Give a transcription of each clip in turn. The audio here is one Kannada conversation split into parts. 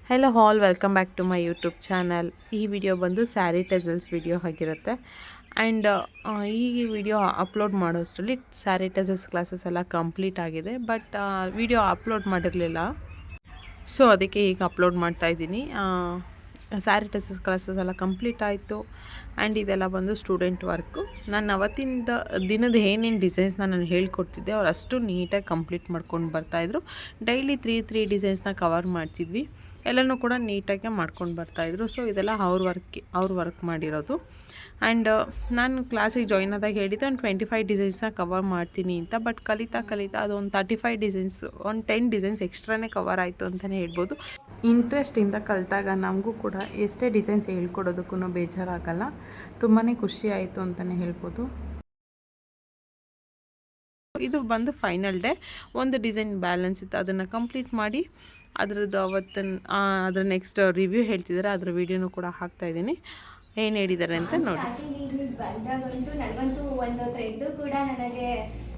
Hello all welcome back to my YouTube channel. ಈ ವಿಡಿಯೋ ಬಂದು ಸ್ಯಾರಿ ಟೆಸಲ್ಸ್ ವಿಡಿಯೋ ಆಗಿರುತ್ತೆ. ಆ್ಯಂಡ್ ಈ ವಿಡಿಯೋ ಅಪ್ಲೋಡ್ ಮಾಡೋಷ್ಟರಲ್ಲಿ ಸ್ಯಾರಿ ಟೆಸಲ್ಸ್ ಕ್ಲಾಸಸ್ ಎಲ್ಲ ಕಂಪ್ಲೀಟ್ ಆಗಿದೆ. ಬಟ್ ವಿಡಿಯೋ ಅಪ್ಲೋಡ್ ಮಾಡಿರಲಿಲ್ಲ, ಸೊ ಅದಕ್ಕೆ ಈಗ ಅಪ್ಲೋಡ್ ಮಾಡ್ತಾಯಿದ್ದೀನಿ. ಸ್ಯಾರಿ ಟೆಸಲ್ಸ್ ಕ್ಲಾಸಸ್ ಎಲ್ಲ ಕಂಪ್ಲೀಟ್ ಆಯಿತು. ಆ್ಯಂಡ್ ಇದೆಲ್ಲ ಬಂದು ಸ್ಟೂಡೆಂಟ್ ವರ್ಕು. ನಾನು ಅವತ್ತಿಂದ ದಿನದ ಏನೇನು ಡಿಸೈನ್ಸ್ನ ನಾನು ಹೇಳ್ಕೊಡ್ತಿದ್ದೆ ಅವ್ರು ಅಷ್ಟು ನೀಟಾಗಿ ಕಂಪ್ಲೀಟ್ ಮಾಡ್ಕೊಂಡು ಬರ್ತಾಯಿದ್ರು. ಡೈಲಿ ತ್ರೀ ಡಿಸೈನ್ಸ್ನ ಕವರ್ ಮಾಡ್ತಿದ್ವಿ. ಎಲ್ಲನೂ ಕೂಡ ನೀಟಾಗೆ ಮಾಡ್ಕೊಂಡು ಬರ್ತಾಯಿದ್ರು. ಸೊ ಇದೆಲ್ಲ ಅವ್ರ ವರ್ಕ್ ಮಾಡಿರೋದು. ಆ್ಯಂಡ್ ನಾನು ಕ್ಲಾಸಿಗೆ ಜಾಯ್ನ್ ಆದಾಗ ಹೇಳಿದ್ದೆ ಒಂದು 25 ಡಿಸೈನ್ಸ್ನ ಕವರ್ ಮಾಡ್ತೀನಿ ಅಂತ. ಬಟ್ ಕಲಿತಾ ಅದು ಒಂದು 35 ಡಿಸೈನ್ಸ್, ಒಂದು 10 ಡಿಸೈನ್ಸ್ ಎಕ್ಸ್ಟ್ರಾನೇ ಕವರ್ ಆಯಿತು ಅಂತಲೇ ಹೇಳ್ಬೋದು. ಇಂಟ್ರೆಸ್ಟಿಂದ ಕಲಿತಾಗ ನಮಗೂ ಕೂಡ ಎಷ್ಟೇ ಡಿಸೈನ್ಸ್ ಹೇಳ್ಕೊಡೋದಕ್ಕೂ ಬೇಜಾರಾಗಲ್ಲ. ತುಂಬಾ ಖುಷಿ ಆಯಿತು ಅಂತಲೇ ಹೇಳ್ಬೋದು. ಇದು ಬಂದು ಫೈನಲ್ ಡೇ. ಒಂದು ಡಿಸೈನ್ ಬ್ಯಾಲೆನ್ಸ್ ಇತ್ತು, ಅದನ್ನು ಕಂಪ್ಲೀಟ್ ಮಾಡಿ ಅದರದ್ದು ಅದರ ನೆಕ್ಸ್ಟ್ ರಿವ್ಯೂ ಹೇಳ್ತಿದ್ದಾರೆ. ಅದರ ವಿಡಿಯೋನೂ ಕೂಡ ಹಾಕ್ತಾಯಿದ್ದೀನಿ. ಏನು ಹೇಳಿದ್ದಾರೆ ಅಂತ ನೋಡಿ. ಬಂದಾಗಂತೂ ನನಗಂತೂ ಒಂದು ಥ್ರೆಡ್ ಕೂಡ ನನಗೆ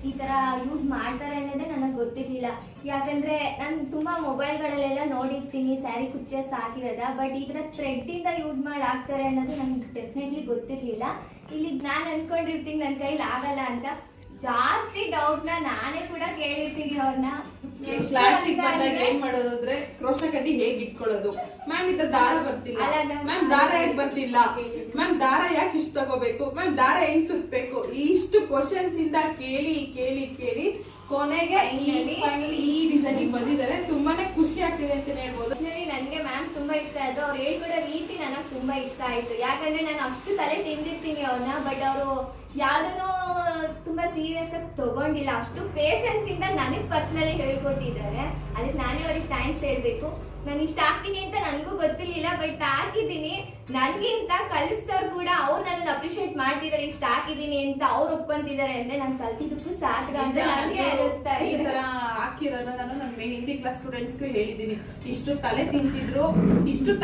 ಈ ಥರ ಯೂಸ್ ಮಾಡ್ತಾರೆ ಅನ್ನೋದೇ ನನಗೆ ಗೊತ್ತಿರಲಿಲ್ಲ. ಯಾಕಂದರೆ ನಾನು ತುಂಬ ಮೊಬೈಲ್ಗಳಲ್ಲೆಲ್ಲ ನೋಡಿರ್ತೀನಿ ಸ್ಯಾರಿ ಕುಚ್ಚಸ್ ಹಾಕಿರೋದ, ಬಟ್ ಈ ಥರ ಥ್ರೆಡ್ಡಿಂದ ಯೂಸ್ ಮಾಡಿ ಹಾಕ್ತಾರೆ ಅನ್ನೋದು ನನಗೆ ಡೆಫಿನೆಟ್ಲಿ ಗೊತ್ತಿರಲಿಲ್ಲ. ಇಲ್ಲಿ ನಾನು ಅಂದ್ಕೊಂಡಿರ್ತೀನಿ ನನ್ನ ಕೈಲಿ ಆಗಲ್ಲ ಅಂತ. ಜಾಸ್ತಿ ಡೌಟ್ನ ನಾನೇ ಕೂಡ ಕೇಳಿರ್ತೀನಿ ಅವ್ರನ್ನ. ಕ್ಲಾಸಿಗೆ ಬಂದಾಗ ಏನ್ ಮಾಡೋದಂದ್ರೆ ಕ್ರೋಶ ಕಟ್ಟಿ ಹೇಗೆ ಇಟ್ಕೊಳ್ಳೋದು, ಮ್ಯಾಮ್ ಇದ್ದ ದಾರ ಬರ್ತಿಲ್ಲ, ಮ್ಯಾಮ್ ದಾರ ಯಾಕೆ ಬರ್ತಿಲ್ಲ, ಮ್ಯಾಮ್ ದಾರ ಯಾಕೆ ಇಷ್ಟ ತಗೋಬೇಕು, ಮ್ಯಾಮ್ ದಾರ ಹೆಂಗ್ ಸುತ್ತಬೇಕು, ಇಷ್ಟು ಕ್ವಶನ್ಸ್ ಇಂದ ಕೇಳಿ ಕೇಳಿ ಕೇಳಿ ಕೊನೆಗೆ ಫೈನಲಿ ಈ ಡಿಸೈನಿಗೆ ಬಂದಿದ್ದಾರೆ. ತುಂಬಾನೇ ಖುಷಿ ಆಗ್ತಿದೆ ಅಂತ ಹೇಳ್ಬೋದು. ನನಗೆ ಮ್ಯಾಮ್ ತುಂಬಾ ಇಷ್ಟ ಆಯ್ತು. ಅವ್ರು ಹೇಳ್ಕೊಡೋ ರೀತಿ ನನಗೆ ತುಂಬಾ ಇಷ್ಟ ಆಯ್ತು. ಯಾಕಂದ್ರೆ ನಾನು ಅಷ್ಟು ತಲೆ ತಿಂದಿರ್ತೀನಿ ಅವ್ರನ್ನ, ಬಟ್ ಅವರು ಯಾವ್ದೂ ತುಂಬಾ ಸೀರಿಯಸ್ ಆಗಿ ತಗೊಂಡಿಲ್ಲ. ಅಷ್ಟು ಪೇಷನ್ಸ್ ಇಂದ ನನಗೆ ಪರ್ಸನಲಿ ಹೇಳ್ಕೊಟ್ಟಿದ್ದಾರೆ. ಅದಕ್ಕೆ ನಾನೇ ಅವ್ರಿಗೆ ಥ್ಯಾಂಕ್ಸ್ ಹೇಳ್ಬೇಕು. ನಾನು ಇಷ್ಟ ಆಗ್ತೀನಿ ಅಂತ ನನಗೂ ಗೊತ್ತಿರ್ಲಿಲ್ಲ, ಬಟ್ ಹಾಕಿದ್ದೀನಿ. ನನಗಿಂತ ಕಲಿಸ್ತವ್ರು ಕೂಡ ಅವ್ರು ನನ್ನನ್ನು ಅಪ್ರಿಶಿಯೇಟ್ ಮಾಡ್ತಿದ್ದಾರೆ. ಇಷ್ಟ ಹಾಕಿದ್ದೀನಿ ಅಂತ ಅವ್ರು ಒಪ್ಕೊಂತಿದ್ದಾರೆ ಅಂದ್ರೆ ನಾನು ಕಲ್ತಿದ್ದಕ್ಕೂ ಸಾಕು ಅಂತ ನನಗೆ ಅನಿಸ್ತಾ ಇದೆ. ಈ ತರ ಹಾಕಿರೋದ ನಾನು ನನ್ನ ಹಿಂದಿ ಕ್ಲಾಸ್ ಸ್ಟೂಡೆಂಟ್ಸ್ಗೂ ಹೇಳಿದ್ದೀನಿ. ಇಷ್ಟು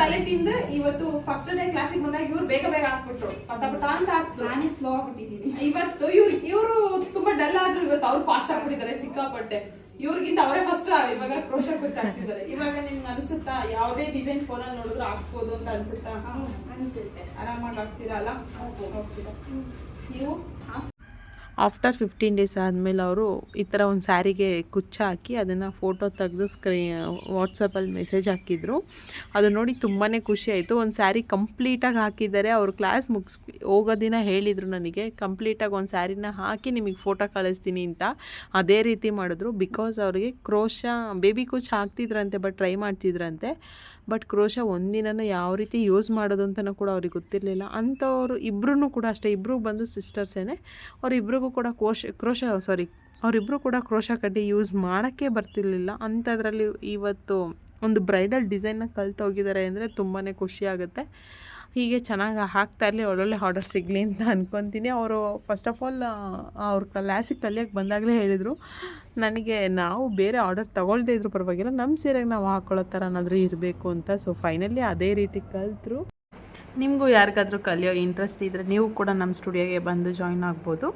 ತಲೆ ತಿಂದು ಇವತ್ತು ಫಸ್ಟ್ ಡೇ ಕ್ಲಾಸಿಗೆ ಬಂದಾಗ ಇವ್ರು ಬೇಗ ಹಾಕ್ಬಿಟ್ರು, ಪಟ ಅಂತ ನಾನೇ ಸ್ಲೋ ಆಗ್ಬಿಟ್ಟಿದ್ದೀನಿ. ಇವತ್ತು ಇವರು ತುಂಬಾ ಡಲ್ ಆದ್ರು, ಇವತ್ತು ಅವ್ರು ಫಾಸ್ಟ್ ಆಗ್ಬಿಟ್ಟಿದ್ದಾರೆ ಸಿಕ್ಕಾಪಟ್ಟೆ. ಇವ್ರಿಗಿಂತ ಅವರೇ ಫಸ್ಟ್ ಇವಾಗ ಕ್ರೋಶ ಕುಚ್ಚು ಹಾಕ್ತಿದ್ದಾರೆ. ಇವಾಗ ನಿಮ್ಗೆ ಅನ್ಸುತ್ತಾ ಯಾವುದೇ ಡಿಸೈನ್ ಫೋನಲ್ಲಿ ನೋಡಿದ್ರು ಹಾಕ್ಬೋದು ಅಂತ ಅನ್ಸುತ್ತಾ? ಅನ್ಸುತ್ತೆ. ಆರಾಮಾಗಿ ಹಾಕ್ತೀರಲ್ಲ, ಹೋಗ್ತೀರಾ ನೀವು? ಆಫ್ಟರ್ 15 ಡೇಸ್ ಆದಮೇಲೆ ಅವರು ಈ ಥರ ಒಂದು ಸ್ಯಾರಿಗೆ ಕುಚ್ಚು ಹಾಕಿ ಅದನ್ನು ಫೋಟೋ ತೆಗೆದು ವಾಟ್ಸಪ್ಪಲ್ಲಿ ಮೆಸೇಜ್ ಹಾಕಿದ್ರು. ಅದು ನೋಡಿ ತುಂಬಾ ಖುಷಿ ಆಯಿತು. ಒಂದು ಸ್ಯಾರಿ ಕಂಪ್ಲೀಟಾಗಿ ಹಾಕಿದ್ದಾರೆ. ಅವರು ಕ್ಲಾಸ್ ಹೋಗೋ ದಿನ ಹೇಳಿದರು ನನಗೆ, ಕಂಪ್ಲೀಟಾಗಿ ಒಂದು ಸ್ಯಾರಿನ ಹಾಕಿ ನಿಮಗೆ ಫೋಟೋ ಕಳಿಸ್ತೀನಿ ಅಂತ. ಅದೇ ರೀತಿ ಮಾಡಿದ್ರು. ಬಿಕಾಸ್ ಅವರಿಗೆ ಕ್ರೋಶ ಬೇಬಿ ಕುಚ್ಚು ಹಾಕ್ತಿದ್ರಂತೆ, ಬಟ್ ಟ್ರೈ ಮಾಡ್ತಿದ್ರಂತೆ. ಬಟ್ ಕ್ರೋಶ ಒಂದಿನೂ ಯಾವ ರೀತಿ ಯೂಸ್ ಮಾಡೋದು ಅಂತಲೂ ಕೂಡ ಅವ್ರಿಗೆ ಗೊತ್ತಿರಲಿಲ್ಲ. ಅಂಥವ್ರು ಇಬ್ಬರೂ ಕೂಡ ಅಷ್ಟೇ, ಇಬ್ಬರು ಬಂದು ಸಿಸ್ಟರ್ಸೇನೆ. ಅವರಿಬ್ರಿಗೂ ಕೂಡ ಅವರಿಬ್ಬರು ಕೂಡ ಕ್ರೋಶ ಕಡ್ಡಿ ಯೂಸ್ ಮಾಡೋಕ್ಕೆ ಬರ್ತಿರ್ಲಿಲ್ಲ. ಅಂಥದ್ರಲ್ಲಿ ಇವತ್ತು ಒಂದು ಬ್ರೈಡಲ್ ಡಿಸೈನ್ನ ಕಲ್ತು ಹೋಗಿದ್ದಾರೆ ಅಂದರೆ ತುಂಬಾ ಖುಷಿ ಆಗುತ್ತೆ. ಹೀಗೆ ಚೆನ್ನಾಗಿ ಹಾಕ್ತಾಯಿರಲಿ, ಒಳ್ಳೊಳ್ಳೆ ಆರ್ಡರ್ ಸಿಗಲಿ ಅಂತ ಅಂದ್ಕೊತೀನಿ. ಅವರು ಫಸ್ಟ್ ಆಫ್ ಆಲ್ ಅವ್ರ ಕ್ಲಾಸಿಗೆ ಕಲಿಯೋಕ್ಕೆ ಬಂದಾಗಲೇ ಹೇಳಿದರು ನನಗೆ, ನಾವು ಬೇರೆ ಆರ್ಡರ್ ತೊಗೊಳ್ದೇ ಇದ್ರೂ ಪರವಾಗಿಲ್ಲ, ನಮ್ಮ ಸೀರೆಗೆ ನಾವು ಹಾಕ್ಕೊಳ್ಳೋ ಥರ ಏನಾದರೂ ಇರಬೇಕು ಅಂತ. ಸೊ ಫೈನಲಿ ಅದೇ ರೀತಿ ಕಲಿತರು. ನಿಮಗೂ ಯಾರಿಗಾದರೂ ಕಲಿಯೋ ಇಂಟ್ರೆಸ್ಟ್ ಇದ್ದರೆ ನೀವು ಕೂಡ ನಮ್ಮ ಸ್ಟುಡಿಯೋಗೆ ಬಂದು ಜಾಯ್ನ್ ಆಗ್ಬೋದು.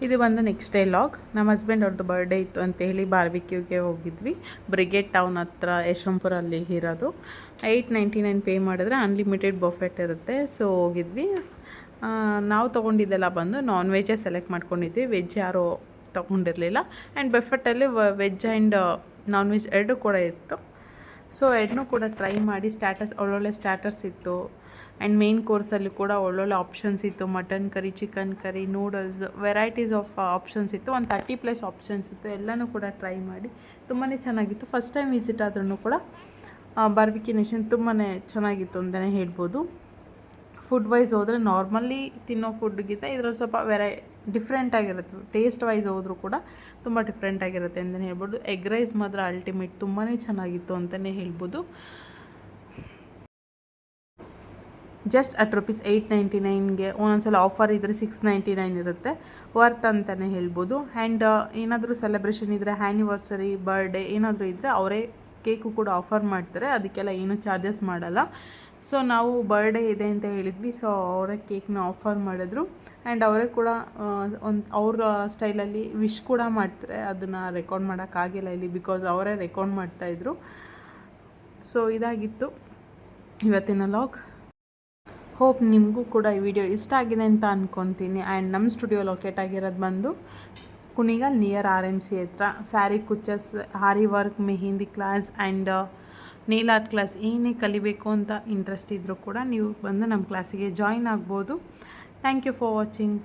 ಇದು ಬಂದು ನೆಕ್ಸ್ಟ್ ಡೇ ಲಾಗ್. ನಮ್ಮ ಹಸ್ಬೆಂಡ್ ಅವ್ರದ್ದು ಬರ್ಡೇ ಇತ್ತು ಅಂತೇಳಿ ಬಾರ್ಬಿಕ್ಯೂಗೆ ಹೋಗಿದ್ವಿ. ಬ್ರಿಗೇಡ್ ಟೌನ್ ಹತ್ರ ಯಶವಂತಪುರಲ್ಲಿ ಇರೋದು. 899 ಪೇ ಮಾಡಿದ್ರೆ ಅನ್ಲಿಮಿಟೆಡ್ ಬಫೆಟ್ ಇರುತ್ತೆ. ಸೊ ಹೋಗಿದ್ವಿ. ನಾವು ತೊಗೊಂಡಿದ್ದೆಲ್ಲ ಬಂದು ನಾನ್ ವೆಜ್ಜೇ ಸೆಲೆಕ್ಟ್ ಮಾಡ್ಕೊಂಡಿದ್ವಿ. ವೆಜ್ ಯಾರೂ ತೊಗೊಂಡಿರಲಿಲ್ಲ. ಆ್ಯಂಡ್ ಬಫೆಟ್ಟಲ್ಲಿ ವೆಜ್ ಆ್ಯಂಡ್ ನಾನ್ ವೆಜ್ ಎರಡೂ ಕೂಡ ಇತ್ತು. ಸೊ ಎರಡನ್ನೂ ಕೂಡ ಟ್ರೈ ಮಾಡಿ ಒಳ್ಳೊಳ್ಳೆ ಸ್ಟಾರ್ಟರ್ಸ್ ಇತ್ತು. ಆ್ಯಂಡ್ ಮೇನ್ ಕೋರ್ಸಲ್ಲಿ ಕೂಡ ಒಳ್ಳೊಳ್ಳೆ ಆಪ್ಷನ್ಸ್ ಇತ್ತು. Mutton curry, chicken curry, noodles, varieties of options ಇತ್ತು. ಒಂದು 30+ ಆಪ್ಷನ್ಸ್ ಇತ್ತು. ಎಲ್ಲನೂ ಕೂಡ ಟ್ರೈ ಮಾಡಿ ತುಂಬಾ ಚೆನ್ನಾಗಿತ್ತು. ಫಸ್ಟ್ ಟೈಮ್ ವಿಸಿಟ್ ಆದ್ರೂ ಕೂಡ ಬಾರ್ಬಿಕ್ಯೂ ನೇಷನ್ ತುಂಬಾ ಚೆನ್ನಾಗಿತ್ತು ಅಂತಲೇ ಹೇಳ್ಬೋದು. ಫುಡ್ ವೈಸ್ ಹೋದರೆ ನಾರ್ಮಲಿ ತಿನ್ನೋ ಫುಡ್ಗಿಂತ ಇದರಲ್ಲಿ ಸ್ವಲ್ಪ ಡಿಫ್ರೆಂಟಾಗಿರುತ್ತೆ. ಟೇಸ್ಟ್ ವೈಸ್ ಹೋದರೂ ಕೂಡ ತುಂಬ ಡಿಫ್ರೆಂಟಾಗಿರುತ್ತೆ ಅಂತಲೇ ಹೇಳ್ಬೋದು. ಎಗ್ ರೈಸ್ ಮಾತ್ರ ಅಲ್ಟಿಮೇಟ್, ತುಂಬಾ ಚೆನ್ನಾಗಿತ್ತು ಅಂತಲೇ ಹೇಳ್ಬೋದು. ಜಸ್ಟ್ ಅಟ್ ₹899ಗೆ ಒಂದೊಂದ್ಸಲ ಆಫರ್ ಇದ್ದರೆ $699 ಇರುತ್ತೆ. ವರ್ತ್ ಅಂತಲೇ ಹೇಳ್ಬೋದು. ಆ್ಯಂಡ್ ಏನಾದರೂ ಸೆಲೆಬ್ರೇಷನ್ ಇದ್ದರೆ, ಆ್ಯನಿವರ್ಸರಿ, ಬರ್ಡೇ ಏನಾದರೂ ಇದ್ದರೆ ಅವರೇ ಕೇಕು ಕೂಡ ಆಫರ್ ಮಾಡ್ತಾರೆ. ಅದಕ್ಕೆಲ್ಲ ಏನೂ ಚಾರ್ಜಸ್ ಮಾಡಲ್ಲ. ಸೊ ನಾವು ಬರ್ಡೇ ಇದೆ ಅಂತ ಹೇಳಿದ್ವಿ. ಸೊ ಅವರೇ ಕೇಕ್ನ ಆಫರ್ ಮಾಡಿದ್ರು. ಆ್ಯಂಡ್ ಅವರೇ ಕೂಡ ಅವ್ರ ಸ್ಟೈಲಲ್ಲಿ ವಿಶ್ ಕೂಡ ಮಾಡ್ತಾರೆ. ಅದನ್ನು ರೆಕಾರ್ಡ್ ಮಾಡೋಕ್ಕಾಗಿಲ್ಲ ಇಲ್ಲಿ, ಬಿಕಾಸ್ ಅವರೇ ರೆಕಾರ್ಡ್ ಮಾಡ್ತಾಯಿದ್ರು. ಸೊ ಇದಾಗಿತ್ತು ಇವತ್ತಿನ ಲಾಗ್. ಹೋಪ್ ನಿಮಗೂ ಕೂಡ ಈ ವಿಡಿಯೋ ಇಷ್ಟ ಆಗಿದೆ ಅಂತ ಅಂದ್ಕೊತೀನಿ. ಆ್ಯಂಡ್ ನಮ್ಮ ಸ್ಟುಡಿಯೋ ಲೊಕೇಟ್ ಆಗಿರೋದು ಬಂದು ಕುಣಿಗಲ್ ನಿಯರ್ RMC ಹತ್ರ. ಸ್ಯಾರಿ ಕುಚ್ಚಸ್, aari work, mehndi class and nail art class ಏನೇ ಕಲಿಬೇಕು ಅಂತ ಇಂಟ್ರೆಸ್ಟ್ ಇದ್ದರೂ ಕೂಡ ನೀವು ಬಂದು ನಮ್ಮ ಕ್ಲಾಸಿಗೆ ಜಾಯಿನ್ ಆಗ್ಬೋದು. Thank you for watching.